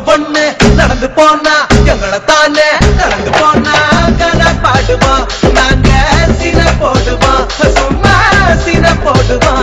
பொண்ணு பொண்ணு நடந்து போனா எங்களை தானே நடந்து போனா கதை பாடுவோம் நாங்க சீன போடுவோம் சும்மா சீன போடுவோம்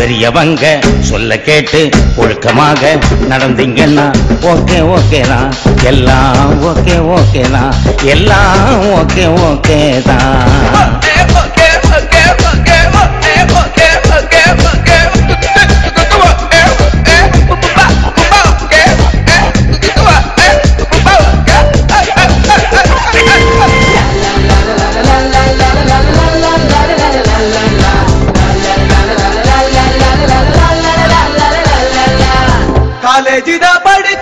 பெரியவங்க சொல்ல கேட்டு ஒழுக்கமாக நடந்தீங்கன்னா ஓகே ஓகே தான் எல்லாம் ஓகே ஓகே தான் எல்லாம் ஓகே ஓகே தான் காலேஜ் தான் படிச்ச